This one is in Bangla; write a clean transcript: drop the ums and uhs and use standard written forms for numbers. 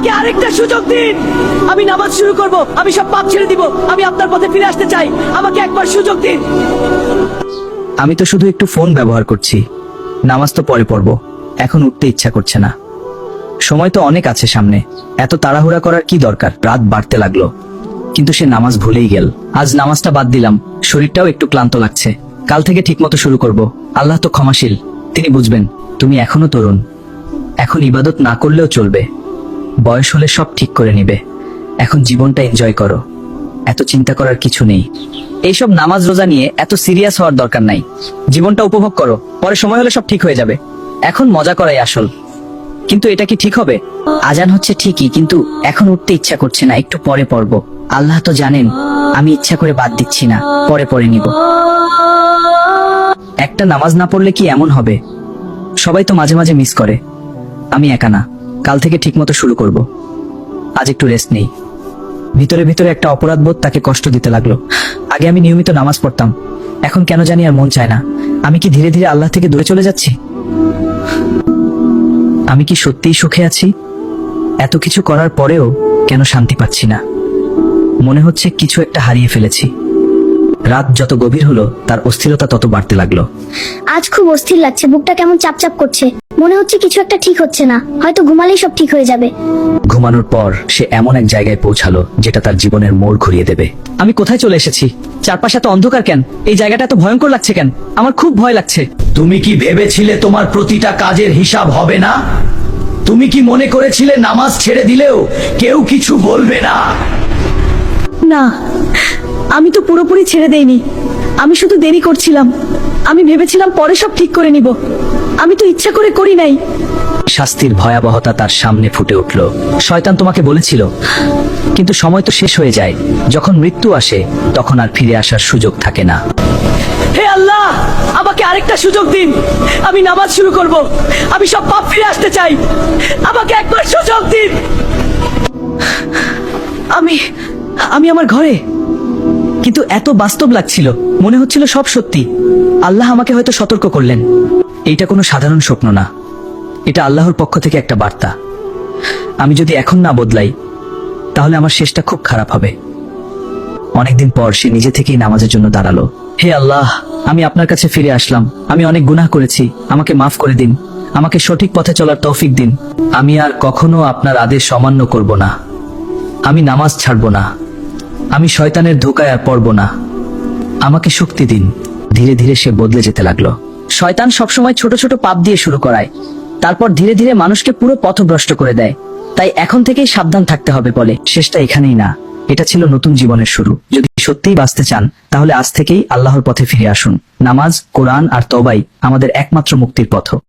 আমাকে আরেকটা সুযোগ দিন। আমি নামাজ শুরু করব, আমি সব পাপ ছেড়ে দিব, আমি আপনার পথে ফিরে আসতে চাই। আমাকে একবার সুযোগ দিন। আমি তো শুধু একটু ফোন ব্যবহার করছি, নামাজ তো পরে পড়ব। এখন উঠতে ইচ্ছা করছে না। সময় তো অনেক আছে সামনে, এত তাড়াহুড়া করার কি দরকার। রাত বাড়তে লাগলো, কিন্তু সে নামাজ ভুলেই গেল। আজ নামাজটা বাদ দিলাম, শরীরটাও একটু ক্লান্ত লাগছে। কাল থেকে ঠিকমতো শুরু করব। আল্লাহ তো ক্ষমাশীল, তিনি বুঝবেন। তুমি এখনো তরুণ, এখন ইবাদত না করলেও চলবে। বয়স হলে সব ঠিক করে নিবে। এখন জীবনটা এনজয় করো, এত চিন্তা করার কিছু নেই। এইসব নামাজ রোজা নিয়ে এত সিরিয়াস হওয়ার দরকার নাই। জীবনটা উপভোগ করো, পরে সময় হলে সব ঠিক হয়ে যাবে। এখন মজা করাই আসল। কিন্তু এটা কি ঠিক হবে? আজান হচ্ছে ঠিকই, কিন্তু এখন উঠতে ইচ্ছা করছে না। একটু পরে পড়ব। আল্লাহ তো জানেন আমি ইচ্ছা করে বাদ দিচ্ছি না, পরে পড়ে নিব। একটা নামাজ না পড়লে কি এমন হবে? সবাই তো মাঝে মাঝে মিস করে, আমি একা না। কাল থেকে ঠিকমতো শুরু করব। আজ একটু রেস্ট নেই। ভিতরে ভিতরে একটা অপরাধবোধ তাকে কষ্ট দিতে লাগলো। আগে আমি নিয়মিত নামাজ পড়তাম, এখন কেন জানি আর মন চায় না। আমি কি ধীরে ধীরে আল্লাহ থেকে দূরে চলে যাচ্ছি? আমি কি সত্যিই সুখে আছি? এত কিছু করার পরেও কেন শান্তি পাচ্ছি না? মনে হচ্ছে কিছু একটা হারিয়ে ফেলেছি। রাত যত গভীর হলো তার অস্থিরতা তত বাড়তে লাগলো। আজ খুব অস্থির লাগছে, বুকটা কেমন চাপচাপ করছে। মনে হচ্ছে কিছু একটা ঠিক হচ্ছে না, হয়তো ঘুমালেই সব ঠিক হয়ে যাবে। ঘুমানোর পর সে এমন এক জায়গায় পৌঁছালো যেটা তার জীবনের মোড় ঘুরিয়ে দেবে। আমি কোথায় চলে এসেছি? চারপাশে এত অন্ধকার কেন? এই জায়গাটা এত ভয়ঙ্কর লাগছে কেন? আমার খুব ভয় লাগছে। তুমি কি ভেবেছিলে তোমার প্রতিটা কাজের হিসাব হবে না? তুমি কি মনে করেছিলে নামাজ ছেড়ে দিলেও কেউ কিছু বলবে না? না, আমি তো পুরোপুরি ছেড়ে দেইনি। আমি শুধু দেরি করছিলাম। আমি ভেবেছিলাম পরে সব ঠিক করে নিব। আমি তো ইচ্ছা করে করি নাই। শাস্তির ভয়াবহতা তার সামনে ফুটে উঠল। শয়তান তোমাকে বলেছিল, কিন্তু সময় তো শেষ হয়ে যায়। যখন মৃত্যু আসে তখন আর ফিরে আসার সুযোগ থাকে না। হে আল্লাহ, আমাকে আরেকটা সুযোগ দিন। আমি নামাজ শুরু করব, আমি সব পাপ ফিরে আসতে চাই। আমাকে একবার সুযোগ দিন। আমি আমার ঘরে, কিন্তু এত বাস্তব লাগছিল, মনে হচ্ছিল সব সত্যি। আল্লাহ আমাকে হয়তো সতর্ক করলেন। এইটা কোনো সাধারণ স্বপ্ন না, এটা আল্লাহর পক্ষ থেকে একটা বার্তা। আমি যদি এখন না বদলাই তাহলে আমার শেষটা খুব খারাপ হবে। অনেকদিন পর সে নিজে থেকেই নামাজের জন্য দাঁড়ালো। হে আল্লাহ, আমি আপনার কাছে ফিরে আসলাম। আমি অনেক গুনাহ করেছি, আমাকে মাফ করে দিন। আমাকে সঠিক পথে চলার তৌফিক দিন। আমি আর কখনো আপনার আদেশ অমান্য করব না। আমি নামাজ ছাড়ব না। আমি শয়তানের ধোঁকায় আর পড়ব না। আমাকে শক্তি দিন। ধীরে ধীরে সে বদলে যেতে লাগলো। শয়তান সবসময় ছোট ছোট পাপ দিয়ে শুরু করায়, তারপর ধীরে ধীরে মানুষকে পুরো পথভ্রষ্ট করে দেয়। তাই এখন থেকেই সাবধান থাকতে হবে। বলে শেষটা এখানেই না, এটা ছিল নতুন জীবনের শুরু। যদি সত্যিই বাঁচতে চান তাহলে আজ থেকেই আল্লাহর পথে ফিরে আসুন। নামাজ, কোরআন আর তওবাই আমাদের একমাত্র মুক্তির পথ।